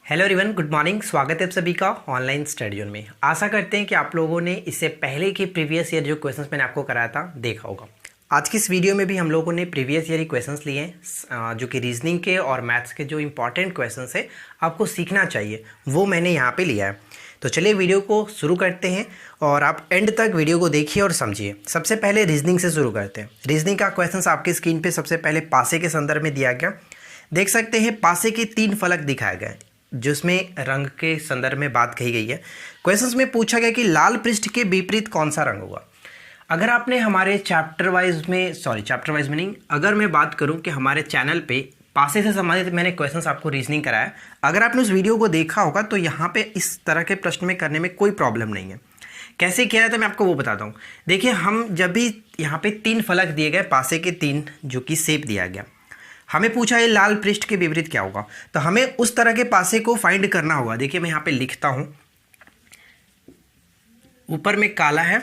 Hello everyone, good morning. स्वागत है आप सभी का ऑनलाइन स्टडी जोन में। आशा करते हैं कि आप लोगों ने इससे पहले के प्रीवियस ईयर जो क्वेश्चंस मैंने आपको कराया था देखा होगा। आज की इस वीडियो में भी हम लोगों ने प्रीवियस ईयर ही क्वेश्चंस लिए हैं जो कि रीजनिंग के और मैथ्स के जो इंपॉर्टेंट क्वेश्चंस है आपको सीखना चाहिए वो मैंने यहाँ पे लिया है। तो चलिए वीडियो को शुरू करते हैं और आप एंड तक वीडियो को देखिए और समझिए। सबसे पहले रीजनिंग से शुरू करते हैं। रीजनिंग का क्वेश्चन आपकी स्क्रीन पर सबसे पहले पासे के संदर्भ में दिया गया। देख सकते हैं पासे के 3 फलक दिखाए गए जिसमें रंग के संदर्भ में बात कही गई है। क्वेश्चंस में पूछा गया कि लाल पृष्ठ के विपरीत कौन सा रंग होगा। अगर आपने हमारे चैप्टर वाइज में नहीं, अगर मैं बात करूं कि हमारे चैनल पे पासे से संबंधित मैंने क्वेश्चंस आपको रीजनिंग कराया, अगर आपने उस वीडियो को देखा होगा तो यहाँ पे इस तरह के प्रश्न में करने में कोई प्रॉब्लम नहीं है। कैसे किया जाता है मैं आपको वो बताता हूँ। देखिए, हम जब भी यहाँ पे 3 फलक दिए गए, पासे के 3 जो कि शेप दिया गया, हमें पूछा है लाल पृष्ठ के विपरीत क्या होगा, तो हमें उस तरह के पासे को फाइंड करना होगा। देखिए मैं यहाँ पे लिखता हूँ, ऊपर में काला है,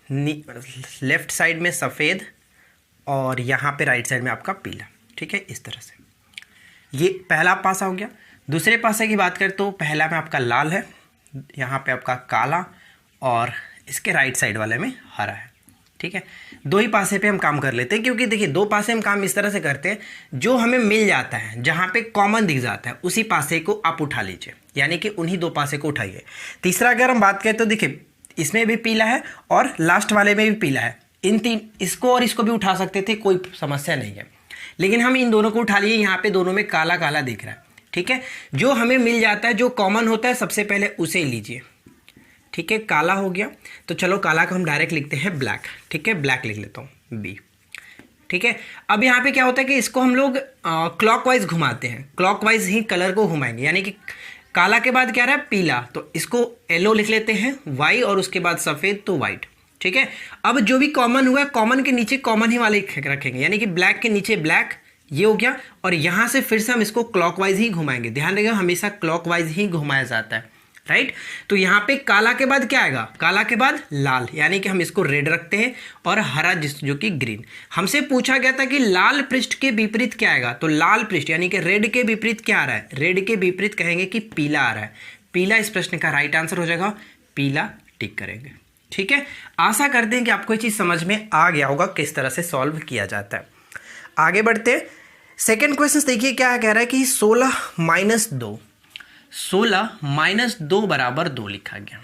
लेफ्ट साइड में सफ़ेद और यहाँ पे राइट साइड में आपका पीला। ठीक है, इस तरह से ये पहला पासा हो गया। दूसरे पासे की बात करें तो पहला में आपका लाल है, यहाँ पे आपका काला और इसके राइट साइड वाले में हरा है। ठीक है, 2 ही पासे पे हम काम कर लेते हैं, क्योंकि देखिए 2 पासे हम काम इस तरह से करते हैं जो हमें मिल जाता है, जहाँ पे कॉमन दिख जाता है उसी पासे को आप उठा लीजिए, यानी कि उन्हीं 2 पासे को उठाइए। तीसरा अगर हम बात करें तो देखिए इसमें भी पीला है और लास्ट वाले में भी पीला है। इन 3 इसको और इसको भी उठा सकते थे, कोई समस्या नहीं है, लेकिन हम इन दोनों को उठा लिए। यहाँ पे दोनों में काला काला दिख रहा है। ठीक है, जो हमें मिल जाता है, जो कॉमन होता है, सबसे पहले उसे लीजिए। ठीक है, काला हो गया तो चलो काला को हम डायरेक्ट लिखते हैं ब्लैक। ठीक है, ब्लैक लिख लेता हूँ बी। ठीक है, अब यहाँ पे क्या होता है कि इसको हम लोग क्लॉकवाइज घुमाते हैं, क्लॉकवाइज ही कलर को घुमाएंगे, यानी कि काला के बाद क्या रहा है पीला, तो इसको येलो लिख लेते हैं वाई, और उसके बाद सफ़ेद तो वाइट। ठीक है, अब जो भी कॉमन हुआ है, कॉमन के नीचे कॉमन ही वाले रखेंगे, यानी कि ब्लैक के नीचे ब्लैक, ये हो गया। और यहाँ से फिर से हम इसको क्लॉकवाइज ही घुमाएंगे। ध्यान रखिएगा, हमेशा क्लॉकवाइज ही घुमाया जाता है। राइट, तो यहाँ पे काला के बाद क्या आएगा, काला के बाद लाल, यानी कि हम इसको रेड रखते हैं, और हरा जो कि ग्रीन। हमसे पूछा गया था कि लाल पृष्ठ के विपरीत क्या आएगा, तो लाल पृष्ठ यानी कि रेड के विपरीत क्या आ रहा है, रेड के विपरीत कहेंगे कि पीला आ रहा है। पीला इस प्रश्न का राइट आंसर हो जाएगा, पीला टिक करेंगे। ठीक है, आशा करते हैं कि आपको ये चीज़ समझ में आ गया होगा किस तरह से सॉल्व किया जाता है। आगे बढ़ते हैं। सेकेंड क्वेश्चन देखिए क्या कह रहा है कि 16 - 2 बराबर 2 लिखा गया।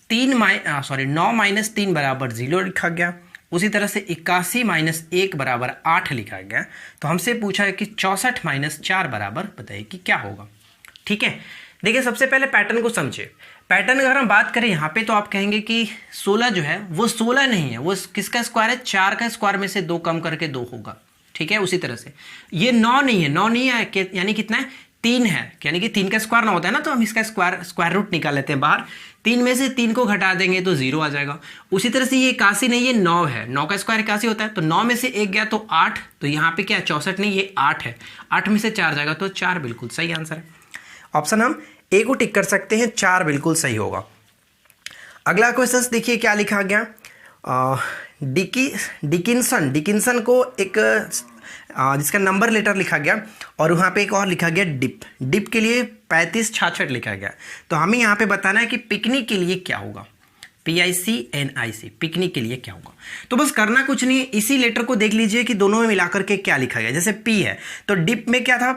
9 - 3 बराबर 0 लिखा गया। उसी तरह से 81 - 1 बराबर 8 लिखा गया। तो हमसे पूछा है कि 64 - 4 बराबर बताइए कि क्या होगा। ठीक है, देखिए सबसे पहले पैटर्न को समझिए। पैटर्न अगर हम बात करें यहाँ पे तो आप कहेंगे कि 16 जो है वो 16 नहीं है, वो किसका स्क्वायर है, 4 का स्क्वायर में से 2 कम करके 2 होगा। ठीक है, उसी तरह से ये 9 नहीं है, 9 नहीं है यानी कितना है, 3 है, यानी कि 3 का स्क्वायर 9 होता है ना, तो हम इसका स्क्वायर रूट निकाल लेते हैं बाहर। 3 में से 3 को घटा देंगे तो 0 आ जाएगा। उसी तरह से ये 81 नहीं, ये 9 है, 9 का स्क्वायर 81 होता है, तो 9 में से 1 गया तो 8, तो यहाँ पे क्या है 64 नहीं, ये 8 है। 8 में से 4 जाएगा तो 4 बिल्कुल सही आंसर है। ऑप्शन हम ए को टिक कर सकते हैं, 4 बिल्कुल सही होगा। अगला क्वेश्चन देखिए क्या लिखा गया। डिकिंसन को एक जिसका नंबर लेटर लिखा गया, और वहाँ पे एक और लिखा गया डिप के लिए 35 66 लिखा गया। तो हमें यहाँ पे बताना है कि पिकनिक के लिए क्या होगा, PICNIC, पिकनिक के लिए क्या होगा। तो बस करना कुछ नहीं है, इसी लेटर को देख लीजिए कि दोनों में मिलाकर के क्या लिखा गया। जैसे P है तो डिप में क्या था,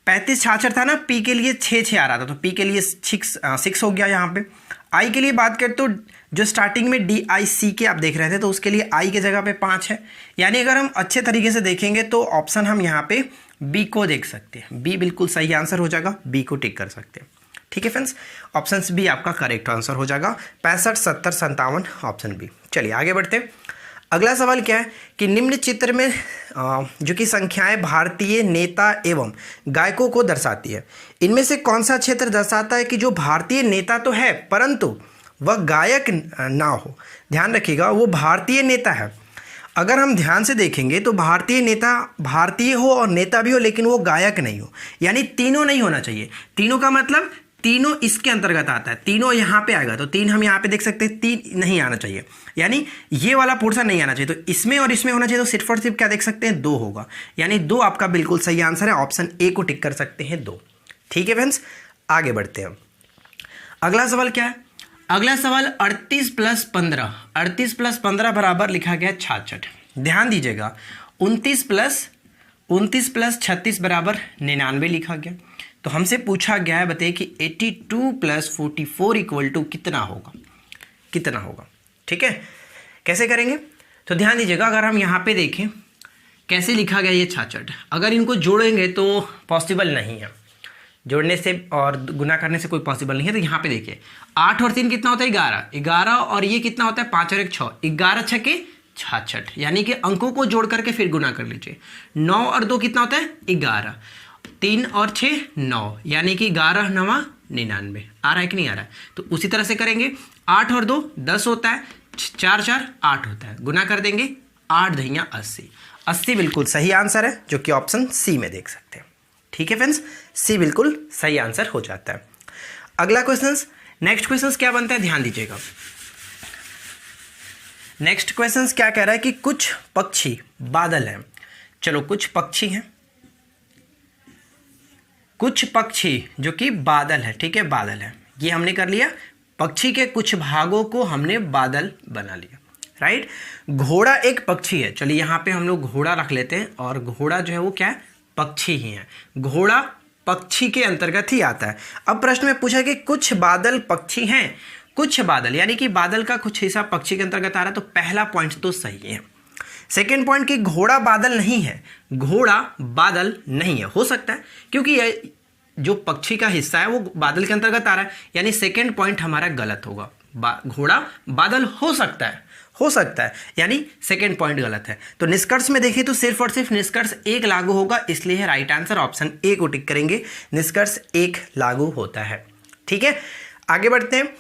35 66 था ना, P के लिए 6 आ रहा था, तो P के लिए 6 हो गया। यहाँ पे आई के लिए बात करें तो जो स्टार्टिंग में DIC आप देख रहे थे, तो उसके लिए आई के जगह पे 5 है। यानी अगर हम अच्छे तरीके से देखेंगे तो ऑप्शन हम यहाँ पे बी को देख सकते हैं, बी बिल्कुल सही आंसर हो जाएगा, बी को टिक कर सकते हैं। ठीक है फ्रेंड्स, ऑप्शन बी आपका करेक्ट आंसर हो जाएगा, 65 70 57 ऑप्शन बी। चलिए आगे बढ़ते हैं। अगला सवाल क्या है कि निम्न चित्र में जो कि संख्याएं भारतीय नेता एवं गायकों को दर्शाती है, इनमें से कौन सा क्षेत्र दर्शाता है कि जो भारतीय नेता तो है परंतु वह गायक ना हो। ध्यान रखिएगा, वो भारतीय नेता है। अगर हम ध्यान से देखेंगे तो भारतीय नेता भारतीय हो और नेता भी हो, लेकिन वो गायक नहीं हो, यानी तीनों नहीं होना चाहिए। तीनों का मतलब तीनों इसके अंतर्गत आता है, तीनों यहाँ पे आएगा, तो 3 हम यहाँ पे देख सकते हैं, 3 नहीं आना चाहिए, यानी ये वाला पोर्शन नहीं आना चाहिए। तो इसमें और इसमें होना चाहिए, तो सिर्फ और सिर्फ क्या देख सकते हैं, 2 होगा, यानी 2 आपका बिल्कुल सही आंसर है। ऑप्शन ए को टिक कर सकते हैं, 2। ठीक है फ्रेंड्स, आगे बढ़ते हैं। अगला सवाल क्या है? अगला सवाल 38 + 15, 38 + 15 बराबर लिखा गया 66। ध्यान दीजिएगा, 29 + 36 बराबर 99 लिखा गया। तो हमसे पूछा गया है, बताइए कि 82 + 44 इक्वल टू कितना होगा, कितना होगा। ठीक है, कैसे करेंगे? तो ध्यान दीजिएगा, अगर हम यहाँ पे देखें कैसे लिखा गया ये 66, अगर इनको जोड़ेंगे तो पॉसिबल नहीं है, जोड़ने से और गुना करने से कोई पॉसिबल नहीं है। तो यहाँ पे देखिए 8 और 3 कितना होता है? 11, 11 और ये कितना होता है? 5 और 1 6, 11 छके 66, यानी कि अंकों को जोड़ करके फिर गुना कर लीजिए। 9 और 2 कितना होता है? 11, 3 और 6 9, यानी कि 11 9 99। आ रहा है कि नहीं आ रहा है? तो उसी तरह से करेंगे, 8 और 2 10 होता है, 4 4 8 होता है, गुना कर देंगे 8 × 80, 80 बिल्कुल सही आंसर है, जो कि ऑप्शन सी में देख सकते हैं। ठीक है फ्रेंड्स, सी बिल्कुल सही आंसर हो जाता है। अगला क्वेश्चन, नेक्स्ट क्वेश्चन क्या बनता है? ध्यान दीजिएगा, नेक्स्ट क्वेश्चन क्या कह रहा है कि कुछ पक्षी बादल हैं। चलो, कुछ पक्षी हैं, कुछ पक्षी जो कि बादल है। ठीक है, बादल है, ये हमने कर लिया। पक्षी के कुछ भागों को हमने बादल बना लिया, राइट। घोड़ा एक पक्षी है, चलिए यहाँ पे हम लोग घोड़ा रख लेते हैं, और घोड़ा जो है वो क्या है? पक्षी ही है। घोड़ा पक्षी के अंतर्गत ही आता है। अब प्रश्न में पूछा कि कुछ बादल पक्षी हैं, कुछ बादल यानी कि बादल का कुछ हिस्सा पक्षी के अंतर्गत आ रहा है, तो पहला पॉइंट तो सही है। सेकेंड पॉइंट कि घोड़ा बादल नहीं है, घोड़ा बादल नहीं है, हो सकता है क्योंकि यह जो पक्षी का हिस्सा है वो बादल के अंतर्गत आ रहा है, यानी सेकेंड पॉइंट हमारा गलत होगा। घोड़ा बादल हो सकता है, हो सकता है, यानी सेकेंड पॉइंट गलत है। तो निष्कर्ष में देखिए तो सिर्फ और सिर्फ निष्कर्ष 1 लागू होगा, इसलिए है राइट आंसर ऑप्शन ए को टिक करेंगे, निष्कर्ष 1 लागू होता है। ठीक है, आगे बढ़ते हैं।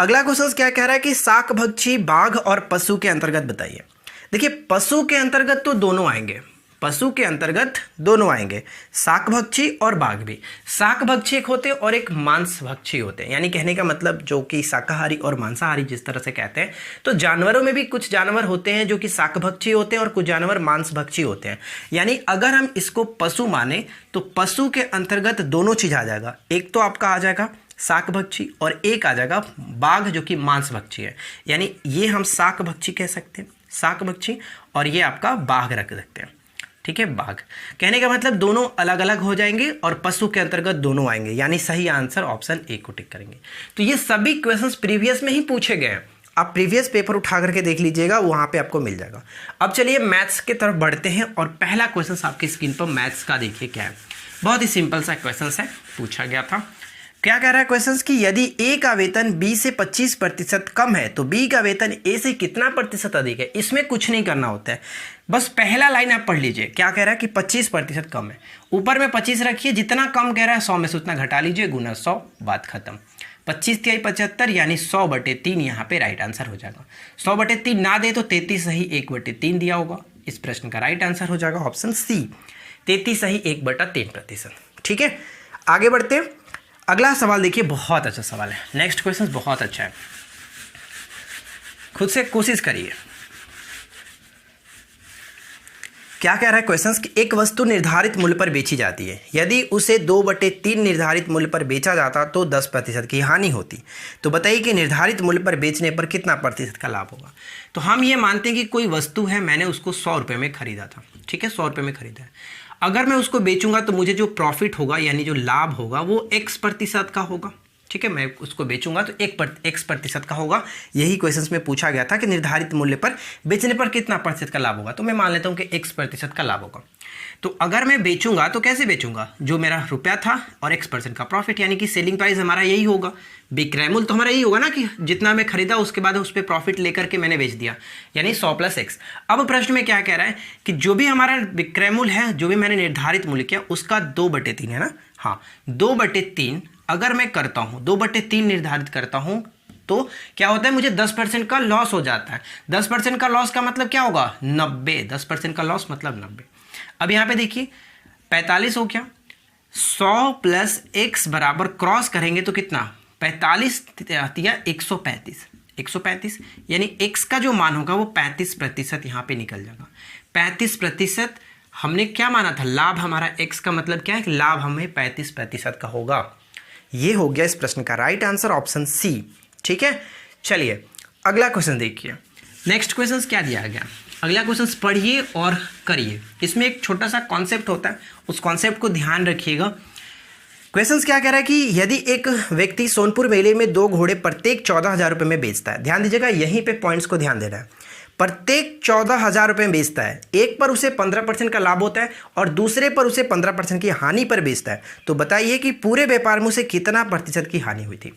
अगला क्वेश्चन क्या कह रहा है कि शाकभक्षी बाघ और पशु के अंतर्गत बताइए। देखिए, पशु के अंतर्गत तो दोनों आएंगे, पशु के अंतर्गत दोनों आएंगे, शाकभक्षी और बाघ भी। शाकभक्षी एक होते हैं और एक मांसभक्षी होते हैं, यानी कहने का मतलब जो कि शाकाहारी और मांसाहारी जिस तरह से कहते हैं। तो जानवरों में भी कुछ जानवर होते हैं जो कि शाकभक्षी होते हैं और कुछ जानवर मांसभक्षी होते हैं। यानी अगर हम इसको पशु माने तो पशु के अंतर्गत दोनों चीज आ जाएगा, एक तो आपका आ जाएगा शाकभक्षी और एक आ जाएगा बाघ जो कि मांसभक्षी है। यानी ये हम शाकभक्षी कह सकते हैं, शाकभक्षी, और ये आपका बाघ रख सकते हैं। ठीक है, बाघ कहने का मतलब दोनों अलग अलग हो जाएंगे और पशु के अंतर्गत दोनों आएंगे, यानी सही आंसर ऑप्शन ए को टिक करेंगे। तो ये सभी क्वेश्चंस प्रीवियस में ही पूछे गए हैं, आप प्रीवियस पेपर उठा करके देख लीजिएगा, वहां पे आपको मिल जाएगा। अब चलिए मैथ्स की तरफ बढ़ते हैं, और पहला क्वेश्चन आपकी स्क्रीन पर मैथ्स का देखिए क्या है। बहुत ही सिंपल सा क्वेश्चन है, पूछा गया था। क्या कह रहा है क्वेश्चन कि यदि ए का वेतन बी से 25% कम है तो बी का वेतन ए से कितना प्रतिशत अधिक है। इसमें कुछ नहीं करना होता है, बस पहला लाइन आप पढ़ लीजिए। क्या कह रहा है कि 25% कम है, ऊपर में 25 रखिए, जितना कम कह रहा है 100 में से उतना घटा लीजिए, गुना 100, बात खत्म। 25 × 75 यानी 100/3 यहाँ पे राइट आंसर हो जाएगा। 100/3 ना दे तो 33 सही 1/3 दिया होगा, इस प्रश्न का राइट आंसर हो जाएगा ऑप्शन सी, 33 सही 1/3%। ठीक है, आगे बढ़ते हैं। अगला सवाल देखिए, बहुत अच्छा सवाल है, नेक्स्ट क्वेश्चन बहुत अच्छा है, खुद से कोशिश करिए। क्या कह रहा है क्वेश्चन कि एक वस्तु निर्धारित मूल्य पर बेची जाती है, यदि उसे 2/3 निर्धारित मूल्य पर बेचा जाता तो 10% की हानि होती। तो बताइए कि निर्धारित मूल्य पर बेचने पर कितना प्रतिशत का लाभ होगा। तो हम ये मानते हैं कि कोई वस्तु है, मैंने उसको 100 रुपये में खरीदा था। ठीक है, 100 रुपये में खरीदा है, अगर मैं उसको बेचूंगा तो मुझे जो प्रॉफिट होगा यानी जो लाभ होगा वो x% का होगा। ठीक है, मैं उसको बेचूंगा तो x% का होगा। यही क्वेश्चंस में पूछा गया था कि निर्धारित मूल्य पर बेचने पर कितना प्रतिशत का लाभ होगा, तो मैं मान लेता हूं कि x% का लाभ होगा। तो अगर मैं बेचूंगा तो कैसे बेचूंगा, जो मेरा रुपया था और x% का प्रॉफिट, यानी कि सेलिंग प्राइस हमारा यही होगा, विक्रय मूल्य तो हमारा यही होगा ना कि जितना मैं खरीदा उसके बाद उस पर प्रॉफिट लेकर के मैंने बेच दिया, यानी 100 + x। अब प्रश्न में क्या कह रहा है कि जो भी हमारा विक्रय मूल्य है, जो भी मैंने निर्धारित मूल्य किया उसका 2/3 है ना, हाँ 2/3 अगर मैं करता हूँ, 2/3 निर्धारित करता हूँ तो क्या होता है, मुझे 10% का लॉस हो जाता है। 10% का लॉस का मतलब क्या होगा, 90, 10% का लॉस मतलब 90। अब यहाँ पे देखिए 45 हो गया, 100 + x बराबर क्रॉस करेंगे तो कितना, 45 या 135, 135 यानी x का जो मान होगा वो 35% यहाँ पे निकल जाएगा। 35% हमने क्या माना था, लाभ हमारा x का मतलब क्या है कि लाभ हमें 35% का होगा। ये हो गया इस प्रश्न का राइट आंसर ऑप्शन सी। ठीक है, चलिए अगला क्वेश्चन देखिए। नेक्स्ट क्वेश्चन क्या दिया गया, अगला क्वेश्चन पढ़िए और करिए। इसमें एक छोटा सा कॉन्सेप्ट होता है, उस कॉन्सेप्ट को ध्यान रखिएगा। क्वेश्चन क्या कह रहा है कि यदि एक व्यक्ति सोनपुर मेले में 2 घोड़े प्रत्येक 14,000 रुपये में बेचता है, ध्यान दीजिएगा यहीं पे पॉइंट्स को ध्यान देना है, प्रत्येक 14,000 रुपये में बेचता है, एक पर उसे 15% का लाभ होता है और दूसरे पर उसे 15% की हानि पर बेचता है, तो बताइए कि पूरे व्यापार में उसे कितना प्रतिशत की हानि हुई थी।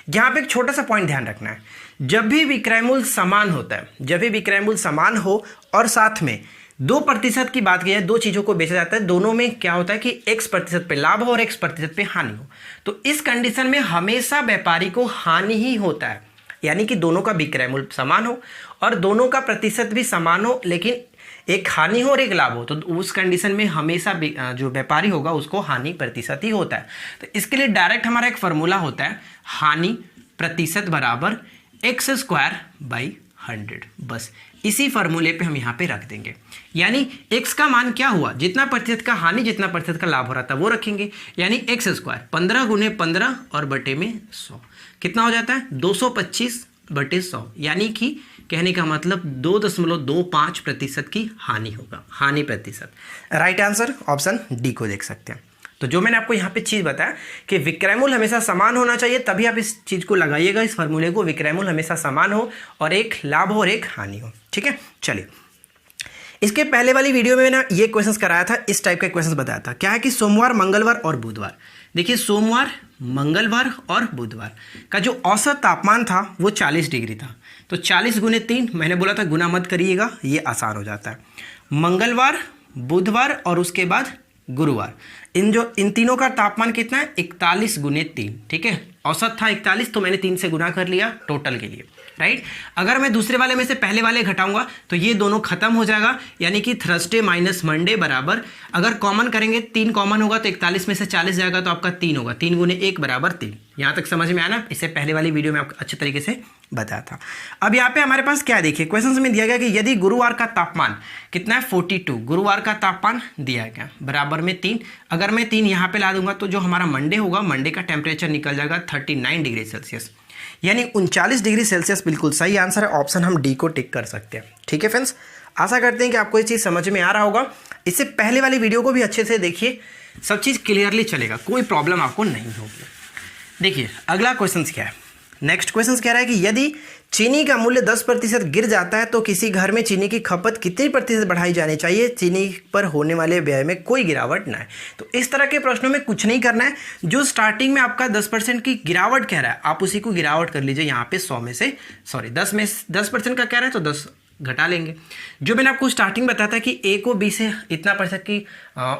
यहाँ पे एक छोटा सा पॉइंट ध्यान रखना है, जब भी विक्रय मूल्य समान होता है, जब भी विक्रय मूल्य समान हो और साथ में 2% की बात की जाए, 2 चीज़ों को बेचा जाता है, दोनों में क्या होता है कि x% पे लाभ हो और x% पे हानि हो, तो इस कंडीशन में हमेशा व्यापारी को हानि ही होता है, यानी कि दोनों का विक्रय मूल्य समान हो और दोनों का प्रतिशत भी समान हो, लेकिन एक हानि हो और एक लाभ हो, तो उस कंडीशन में हमेशा जो व्यापारी होगा उसको हानि प्रतिशत ही होता है। तो इसके लिए डायरेक्ट हमारा एक फॉर्मूला होता है, हानि प्रतिशत बराबर x²/100। बस इसी फॉर्मूले पे हम यहाँ पे रख देंगे, यानी x का मान क्या हुआ, जितना प्रतिशत का हानि जितना प्रतिशत का लाभ हो रहा था वो रखेंगे, यानी x² 15 × 15 और बटे में 100 कितना हो जाता है 225/100, यानी कि कहने का मतलब 2.25% की हानि होगा, हानि प्रतिशत। राइट आंसर ऑप्शन डी को देख सकते हैं। तो जो मैंने आपको यहाँ पे चीज़ बताया कि विक्रय मूल्य हमेशा समान होना चाहिए, तभी आप इस चीज़ को लगाइएगा, इस फार्मूले को, विक्रय मूल्य हमेशा समान हो और एक लाभ हो और एक हानि हो। ठीक है, चलिए इसके पहले वाली वीडियो में मैंने ये क्वेश्चंस कराया था, इस टाइप का क्वेश्चंस बताया था। क्या है कि सोमवार, मंगलवार और बुधवार, देखिए सोमवार, मंगलवार और बुधवार का जो औसत तापमान था वो 40 डिग्री था, तो 40 × 3 मैंने बोला था गुना मत करिएगा, ये आसान हो जाता है। मंगलवार, बुधवार और उसके बाद गुरुवार, इन तीनों का तापमान कितना है 41 × 3। ठीक है, औसत था 41, तो मैंने 3 से गुना कर लिया टोटल के लिए, राइट। अगर मैं दूसरे वाले में से पहले वाले घटाऊंगा तो ये दोनों खत्म हो जाएगा, यानी कि थर्सडे माइनस मंडे बराबर, अगर कॉमन करेंगे 3 कॉमन होगा तो 41 में से 40 जाएगा तो आपका 3 होगा, 3 × 1 बराबर 3। यहाँ तक समझ में आया ना, इससे पहले वाली वीडियो में आपको अच्छे तरीके से बताया था। अब यहाँ पे हमारे पास क्या देखिए, क्वेश्चन में दिया गया कि यदि गुरुवार का तापमान कितना है 42, गुरुवार का तापमान दिया गया बराबर में 3, अगर मैं 3 यहाँ पे ला दूंगा तो जो हमारा मंडे होगा, मंडे का टेम्परेचर निकल जाएगा 39 डिग्री सेल्सियस, यानी 39 डिग्री सेल्सियस बिल्कुल सही आंसर है, ऑप्शन हम डी को टिक कर सकते हैं। ठीक है फ्रेंड्स, आशा करते हैं कि आपको ये चीज़ समझ में आ रहा होगा। इससे पहले वाली वीडियो को भी अच्छे से देखिए, सब चीज़ क्लियरली चलेगा, कोई प्रॉब्लम आपको नहीं होगी। देखिए अगला क्वेश्चन क्या है, नेक्स्ट क्वेश्चन कह रहा है कि यदि चीनी का मूल्य 10% गिर जाता है तो किसी घर में चीनी की खपत कितनी प्रतिशत बढ़ाई जानी चाहिए, चीनी पर होने वाले व्यय में कोई गिरावट ना है। तो इस तरह के प्रश्नों में कुछ नहीं करना है, जो स्टार्टिंग में आपका 10% की गिरावट कह रहा है आप उसी को गिरावट कर लीजिए, यहाँ पे 100 में से 10% का कह रहा है तो 10 घटा लेंगे। जो मैंने आपको स्टार्टिंग बताया था कि ए को बी से इतना प्रतिशत की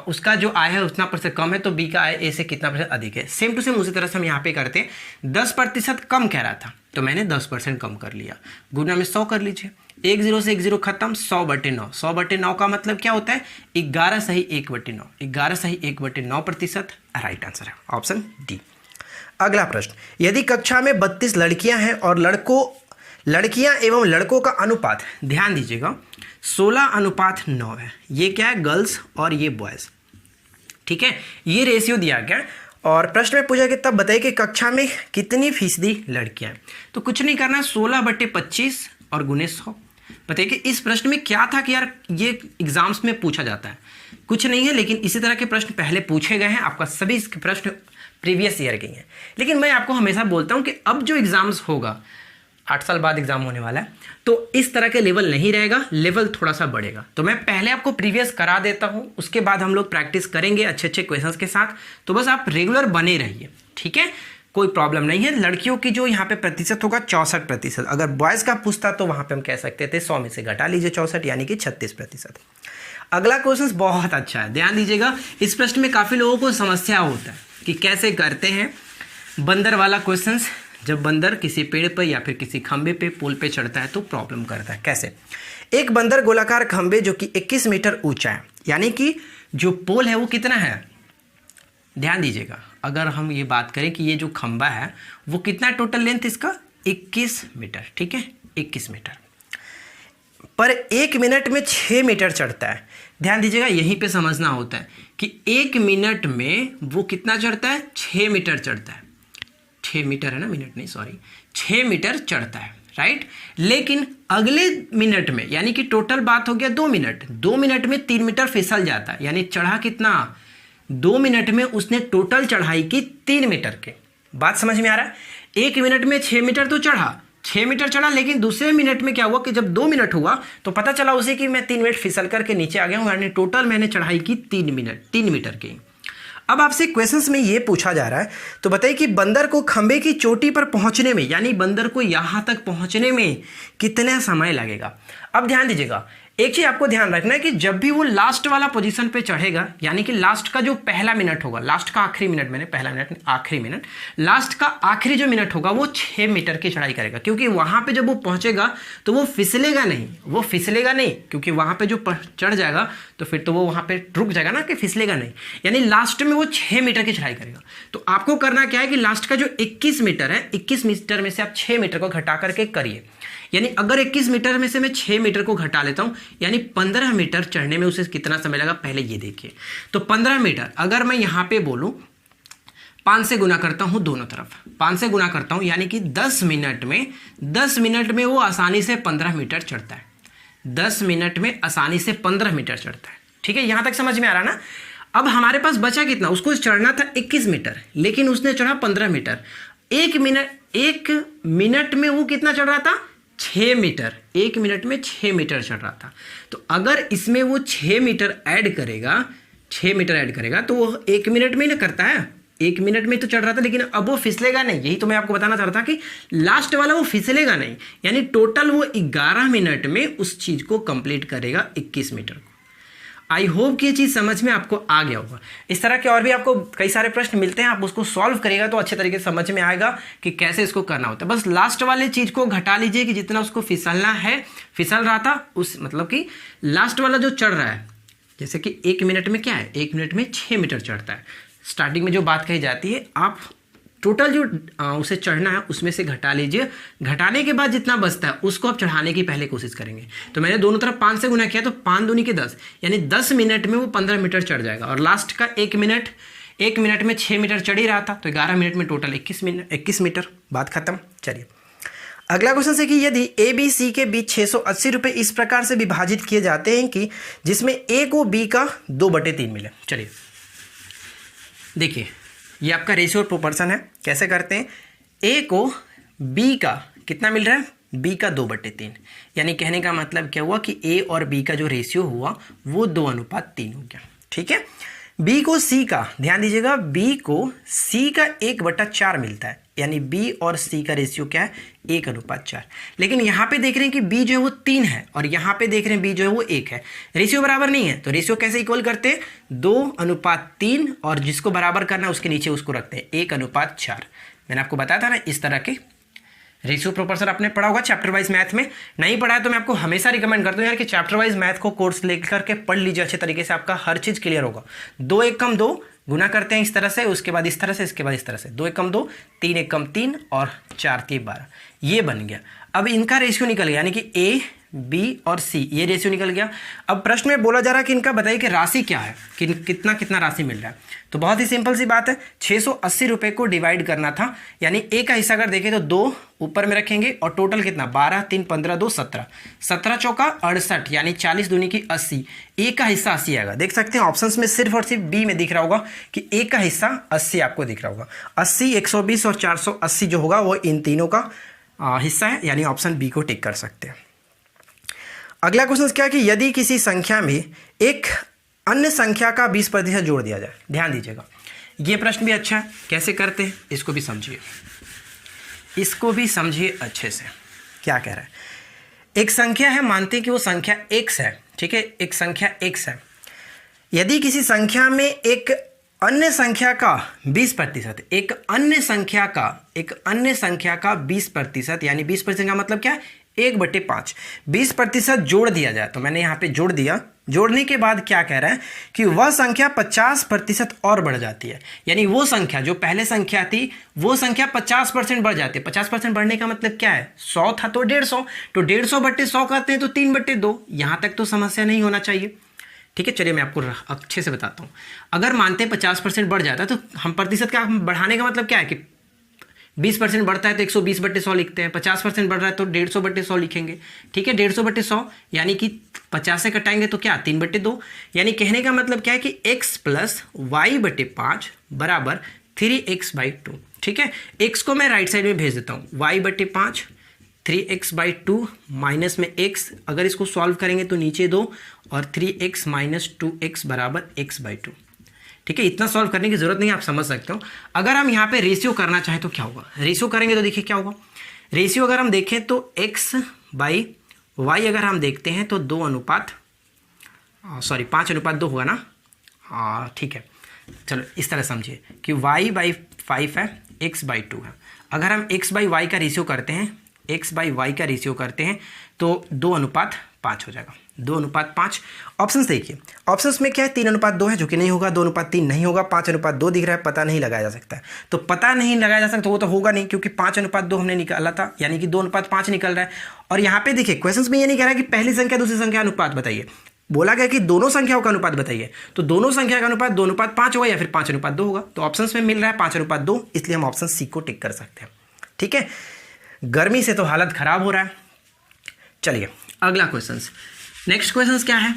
उसका जो आय है उतना प्रतिशत कम है, तो बी का आय ए से कितना प्रतिशत अधिक है, सेम टू सेम उसी तरह से हम यहाँ पे करते हैं। 10% कम कह रहा था तो मैंने 10% कम कर लिया, गुना में 100 कर लीजिए, 1 0 से 1 0 खत्म, 100/9, 100/9 का मतलब क्या होता है 11 सही 1/9, 11 सही 1/9%, राइट आंसर है ऑप्शन डी। अगला प्रश्न, यदि कक्षा में 32 लड़कियां हैं और लड़कियां एवं लड़कों का अनुपात, ध्यान दीजिएगा 16:9 है, ये क्या है गर्ल्स और ये बॉयज़। ठीक है, ये रेशियो दिया गया और प्रश्न में पूछा कि तब बताइए कि कक्षा में कितनी फीसदी लड़कियां हैं। तो कुछ नहीं करना, 16/25 और गुने 100। बताइए कि इस प्रश्न में क्या था कि यार ये एग्जाम्स में पूछा जाता है, कुछ नहीं है, लेकिन इसी तरह के प्रश्न पहले पूछे गए हैं, आपका सभी इसके प्रश्न प्रीवियस ईयर के हैं। लेकिन मैं आपको हमेशा बोलता हूँ कि अब जो एग्जाम्स होगा 8 साल बाद एग्जाम होने वाला है, तो इस तरह के लेवल नहीं रहेगा, लेवल थोड़ा सा बढ़ेगा। तो मैं पहले आपको प्रीवियस करा देता हूं, उसके बाद हम लोग प्रैक्टिस करेंगे अच्छे अच्छे क्वेश्चंस के साथ। तो बस आप रेगुलर बने रहिए, ठीक है, कोई प्रॉब्लम नहीं है। लड़कियों की जो यहाँ पे प्रतिशत होगा 64%, अगर बॉयज़ का पूछता तो वहाँ पे हम कह सकते थे 100 में से घटा लीजिए 64, यानी कि 36%। अगला क्वेश्चन बहुत अच्छा है, ध्यान दीजिएगा। इस प्रश्न में काफ़ी लोगों को समस्या होता है कि कैसे करते हैं बंदर वाला क्वेश्चन। जब बंदर किसी पेड़ पर या फिर किसी खंबे पे पुल पे चढ़ता है तो प्रॉब्लम करता है। कैसे, एक बंदर गोलाकार खंबे जो कि 21 मीटर ऊंचा है, यानी कि जो पोल है वो कितना है, ध्यान दीजिएगा। अगर हम ये बात करें कि ये जो खंबा है वो कितना टोटल लेंथ इसका 21 मीटर, ठीक है 21 मीटर, पर 1 मिनट में 6 मीटर चढ़ता है। ध्यान दीजिएगा, यहीं पे समझना होता है कि 1 मिनट में वो कितना चढ़ता है 6 मीटर चढ़ता है। 6 मीटर है ना, मिनट नहीं सॉरी, 6 मीटर चढ़ता है, राइट। लेकिन अगले मिनट में, यानी कि टोटल बात हो गया 2 मिनट, 2 मिनट में 3 मीटर फिसल जाता है, यानी चढ़ा कितना, 2 मिनट में उसने टोटल चढ़ाई की 3 मीटर के। बात समझ में आ रहा है? 1 मिनट में 6 मीटर तो चढ़ा, 6 मीटर चढ़ा, लेकिन दूसरे मिनट में क्या हुआ कि जब 2 मिनट हुआ तो पता चला उसे कि मैं 3 मिनट फिसल करके नीचे आ गया हूँ, यानी टोटल मैंने चढ़ाई की 3 मीटर की। अब आपसे क्वेश्चंस में ये पूछा जा रहा है, तो बताइए कि बंदर को खंबे की चोटी पर पहुंचने में, यानी बंदर को यहां तक पहुंचने में कितना समय लगेगा। अब ध्यान दीजिएगा, एक चीज आपको ध्यान रखना है कि जब भी वो लास्ट वाला पोजीशन पे चढ़ेगा, यानी कि लास्ट का जो पहला मिनट होगा, लास्ट का आखिरी मिनट, मैंने पहला मिनट आखिरी मिनट, लास्ट का आखिरी जो मिनट होगा वो 6 मीटर की चढ़ाई करेगा, क्योंकि वहां पे जब वो पहुंचेगा तो वो फिसलेगा नहीं, क्योंकि वहां पे जो चढ़ जाएगा तो फिर तो वो वहां पे रुक जाएगा ना, कि फिसलेगा नहीं, यानी लास्ट में वो 6 मीटर की चढ़ाई करेगा। तो आपको करना क्या है कि लास्ट का जो 21 मीटर है, 21 मीटर में से आप 6 मीटर को घटा करके करिए, यानी अगर 21 मीटर में से मैं 6 मीटर को घटा लेता हूं, यानी 15 मीटर चढ़ने में उसे कितना समय लगा, पहले ये देखिए। तो 15 मीटर अगर मैं यहां पे बोलूं 5 से गुना करता हूं दोनों तरफ, 5 से गुना करता हूं, यानी कि 10 मिनट में वो आसानी से 15 मीटर चढ़ता है, 10 मिनट में आसानी से 15 मीटर चढ़ता है। ठीक है, यहां तक समझ में आ रहा ना। अब हमारे पास बचा कितना, उसको चढ़ना था 21 मीटर, लेकिन उसने चढ़ा 15 मीटर। 1 मिनट में वो कितना चढ़ रहा था, 6 मीटर, 1 मिनट में 6 मीटर चढ़ रहा था। तो अगर इसमें वो 6 मीटर ऐड करेगा तो वो 1 मिनट में ही ना करता है, 1 मिनट में तो चढ़ रहा था, लेकिन अब वो फिसलेगा नहीं। यही तो मैं आपको बताना चाह रहा था कि लास्ट वाला वो फिसलेगा नहीं, यानी टोटल वो 11 मिनट में उस चीज को कंप्लीट करेगा, 21 मीटर को। आई होप कि ये चीज़ समझ में आपको आ गया होगा। इस तरह के और भी आपको कई सारे प्रश्न मिलते हैं, आप उसको सॉल्व करिएगा तो अच्छे तरीके से समझ में आएगा कि कैसे इसको करना होता है। बस लास्ट वाले चीज़ को घटा लीजिए कि जितना उसको फिसलना है, फिसल रहा था उस, मतलब कि लास्ट वाला जो चढ़ रहा है, जैसे कि 1 मिनट में क्या है, 1 मिनट में 6 मीटर चढ़ता है। स्टार्टिंग में जो बात कही जाती है, आप टोटल जो उसे चढ़ना है उसमें से घटा लीजिए, घटाने के बाद जितना बचता है उसको आप चढ़ाने की पहले कोशिश करेंगे। तो मैंने दोनों तरफ 5 से गुना किया, तो 5 दूनी के 10, यानी 10 मिनट में वो 15 मीटर चढ़ जाएगा। और लास्ट का 1 मिनट में 6 मीटर चढ़ ही रहा था, तो 11 मिनट में टोटल 21 मीटर। बात खत्म। चलिए अगला क्वेश्चन है कि यदि ए बी सी के बीच 680 रुपये इस प्रकार से विभाजित किए जाते हैं कि जिसमें ए को बी का 2/3 मिले। चलिए देखिए, ये आपका रेशियो और प्रोपोर्शन है। कैसे करते हैं, ए को बी का कितना मिल रहा है, बी का 2/3, यानी कहने का मतलब क्या हुआ कि ए और बी का जो रेशियो हुआ वो 2:3 हो गया। ठीक है, बी को सी का, ध्यान दीजिएगा, बी को सी का 1/4 मिलता है, यानी बी और सी का रेशियो क्या है, 1:4। लेकिन यहाँ पे देख रहे हैं कि बी जो है वो 3 है और यहाँ पे देख रहे हैं बी जो है वो 1 है, रेशियो बराबर नहीं है। तो रेशियो कैसे इक्वल करते हैं, 2:3, और जिसको बराबर करना है उसके नीचे उसको रखते हैं 1:4। मैंने आपको बताया था ना, इस तरह के रेशियो प्रोपोर्शन आपने पढ़ा होगा चैप्टर वाइज मैथ में। नहीं पढ़ा है तो मैं आपको हमेशा रिकमेंड करता हूँ यार कि चैप्टर वाइज मैथ को कोर्स लेकर के पढ़ लीजिए अच्छे तरीके से, आपका हर चीज़ क्लियर होगा। 2 1 कम 2 गुना करते हैं इस तरह से, उसके बाद इस तरह से, इसके बाद इस तरह से, 2 1 कम 2, 3 1 कम 3 और 4 3 12, ये बन गया। अब इनका रेशियो निकल गया, यानी कि ए बी और सी, ये रेशियो निकल गया। अब प्रश्न में बोला जा रहा है कि इनका बताइए कि राशि क्या है, कि कितना कितना राशि मिल रहा है। तो बहुत ही सिंपल सी बात है, 680 रुपये को डिवाइड करना था, यानी ए का हिस्सा अगर देखें तो 2 ऊपर में रखेंगे और टोटल कितना, 12 3 15 2 17, 17 चौका 68, यानी 40 दूनी की 80। ए का हिस्सा 80 आएगा। देख सकते हैं ऑप्शंस में सिर्फ और सिर्फ बी में दिख रहा होगा कि ए का हिस्सा 80 आपको दिख रहा होगा। 80 120 और 480 जो होगा वो इन तीनों का हिस्सा है, यानी ऑप्शन बी को टिक कर सकते हैं। अगला क्वेश्चन क्या है कि यदि किसी संख्या में एक अन्य संख्या का 20% जोड़ दिया जाए। ध्यान दीजिएगा, ये प्रश्न भी अच्छा है, कैसे करते हैं इसको भी समझिए, इसको भी समझिए अच्छे से। क्या कह रहा है, एक संख्या है, मानते हैं कि वो संख्या x है, ठीक है, एक संख्या x है। यदि किसी संख्या में एक अन्य संख्या का 20%, एक अन्य संख्या का 20%, यानी 20% का मतलब क्या है, 1/5, 20% जोड़ दिया जाए। तो मैंने यहाँ पे जोड़ दिया, जोड़ने के बाद क्या कह रहा है कि वह संख्या 50% और बढ़ जाती है, यानी वो संख्या जो पहले संख्या थी वो संख्या 50% बढ़ जाती है। 50% बढ़ने का मतलब क्या है, 100 था तो 150, तो 150/100 करते हैं तो 3/2। यहाँ तक तो समस्या नहीं होना चाहिए। ठीक है, चलिए मैं आपको अच्छे से बताता हूँ। अगर मानते हैं 50% बढ़ जाता है तो हम प्रतिशत का बढ़ाने का मतलब क्या है कि 20% बढ़ता है तो 120/100 लिखते हैं, 50% बढ़ रहा है तो 150/100 लिखेंगे। ठीक है, 150/100 यानी कि 50 से कटाएंगे तो क्या 3/2। यानी कहने का मतलब क्या है कि x + y/5 बराबर 3x/2। ठीक है, x को मैं राइट साइड में भेज देता हूँ, y/5 3x/2 माइनस में x, अगर इसको सॉल्व करेंगे तो नीचे 2 और 3x - 2x बराबर x/2। ठीक है, इतना सॉल्व करने की जरूरत नहीं है, आप समझ सकते हो। अगर हम यहाँ पे रेशियो करना चाहें तो क्या होगा, रेशियो करेंगे तो देखिए क्या होगा। रेशियो अगर हम देखें तो x/y अगर हम देखते हैं तो 5:2 होगा ना। हाँ ठीक है, चलो इस तरह समझिए कि y/5 है, x/2 है। अगर हम x/y का रेशियो करते हैं, x/y का रेशियो करते हैं तो 2:5 हो जाएगा, 2:5। ऑप्शंस देखिए, ऑप्शंस में क्या है, 3:2 है जो कि नहीं होगा, 2:3 नहीं होगा, 5:2 दिख रहा है, पता नहीं लगाया जा सकता है। तो पता नहीं लगाया जा सकता तो वो तो होगा नहीं, क्योंकि 5:2 हमने निकाला था, यानी कि 2:5 निकल रहा है। और यहाँ पे देखिए क्वेश्चंस में ये नहीं कह रहा है कि पहली संख्या दूसरी संख्या अनुपात बताइए, बोला गया कि दोनों संख्याओं का अनुपात बताइए। तो दोनों संख्या का अनुपात 2:5 होगा या फिर 5:2 होगा। तो ऑप्शंस में मिल रहा है 5:2, इसलिए हम ऑप्शन सी को टिक कर सकते हैं। ठीक है, गर्मी से तो हालत खराब हो रहा है। चलिए अगला क्वेश्चन, नेक्स्ट क्वेश्चन क्या है,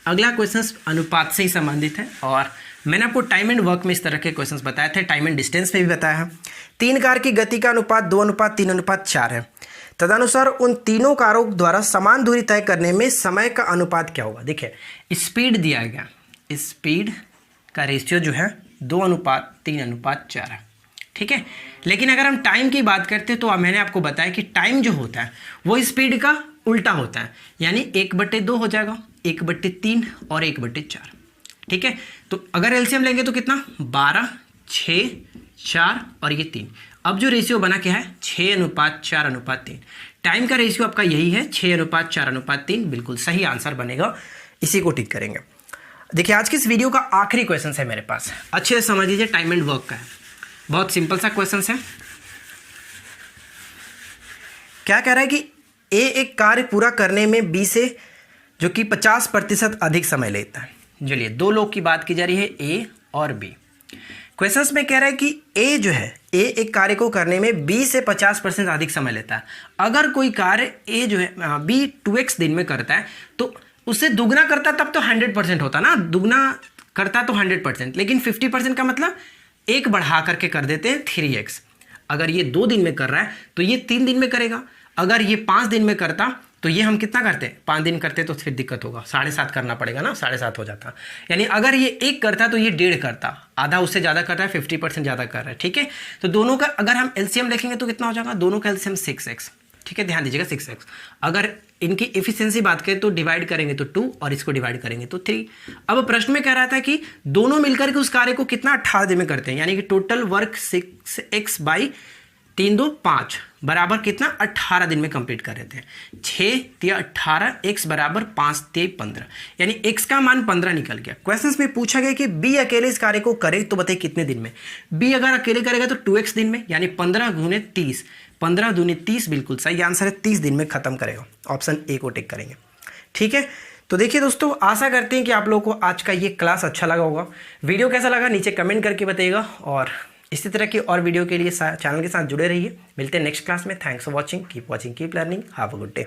अगला क्वेश्चन अनुपात से ही संबंधित है। और मैंने आपको टाइम एंड वर्क में इस तरह के क्वेश्चंस बताए थे, टाइम एंड डिस्टेंस में भी बताया है। 3 कार की गति का अनुपात 2:3:4 है, तदनुसार उन तीनों कारों द्वारा समान दूरी तय करने में समय का अनुपात क्या होगा। देखिए स्पीड दिया गया, स्पीड का रेशियो जो है 2:3:4 है। ठीक है, लेकिन अगर हम टाइम की बात करते हैं तो मैंने आपको बताया कि टाइम जो होता है वो स्पीड का उल्टा होता है, यानी 1/2 हो जाएगा, 1/3 और 1/4। ठीक है, तो अगर एलसीएम लेंगे तो कितना, 12, 6, 4 और ये 3। अब जो रेशियो बना क्या है, 6:4:3। टाइम का रेशियो आपका यही है, 6:4:3, बिल्कुल सही आंसर बनेगा, इसी को टिक करेंगे। देखिए आज की इस वीडियो का आखिरी क्वेश्चन है मेरे पास, अच्छे से समझ लीजिए, टाइम एंड वर्क का है, बहुत सिंपल सा क्वेश्चन है। क्या कह रहा है कि ए एक कार्य पूरा करने में बी से जो कि 50% अधिक समय लेता है। चलिए दो लोग की बात की जा रही है, ए और बी। क्वेश्चंस में कह रहा है कि ए जो है, ए एक कार्य को करने में बी से 50% अधिक समय लेता है। अगर कोई कार्य ए जो है बी 2x दिन में करता है तो उससे दुगना करता तब तो 100% होता ना, दुगना करता तो 100%, लेकिन 50% का मतलब एक बढ़ा करके कर देते हैं 3x। अगर ये 2 दिन में कर रहा है तो ये 3 दिन में करेगा, अगर ये 5 दिन में करता तो ये हम कितना करते, 5 दिन करते तो फिर दिक्कत होगा, 7.5 करना पड़ेगा ना, 7.5 हो जाता। यानी अगर ये 1 करता तो ये 1.5 करता, आधा उससे ज़्यादा कर रहा है, 50% ज़्यादा कर रहा है। ठीक है, तो दोनों का अगर हम एलसीएम लिखेंगे तो कितना हो जाएगा, दोनों का एलसीएम 6x। ठीक है, ध्यान दीजिएगा 6x। अगर इनकी एफिशिएंसी बात करें तो डिवाइड करेंगे तो 2 और इसको डिवाइड करेंगे तो 3। अब प्रश्न में कह रहा था कि दोनों मिलकर के उस कार्य को कितना 18 दिन में करते हैं, यानी कि टोटल वर्क 6x/3=5 बराबर कितना 18 दिन में कंप्लीट कर रहे थे। 6×18 x बराबर 5×3=15, यानी x का मान 15 निकल गया। क्वेश्चंस में पूछा गया कि बी अकेले इस कार्य को करे तो बताइए कितने दिन में। बी अगर अकेले करेगा तो 2x दिन में, यानी 15×30, 15×30 बिल्कुल सही आंसर है, 30 दिन में खत्म करेगा। ऑप्शन ए को टिक करेंगे। ठीक है, तो देखिए दोस्तों, आशा करते हैं कि आप लोगों को आज का ये क्लास अच्छा लगा होगा। वीडियो कैसा लगा नीचे कमेंट करके बताइएगा, और इसी तरह की और वीडियो के लिए चैनल के साथ जुड़े रहिए। मिलते हैं नेक्स्ट क्लास में। Thanks for watching, keep watching, keep learning, have a good day.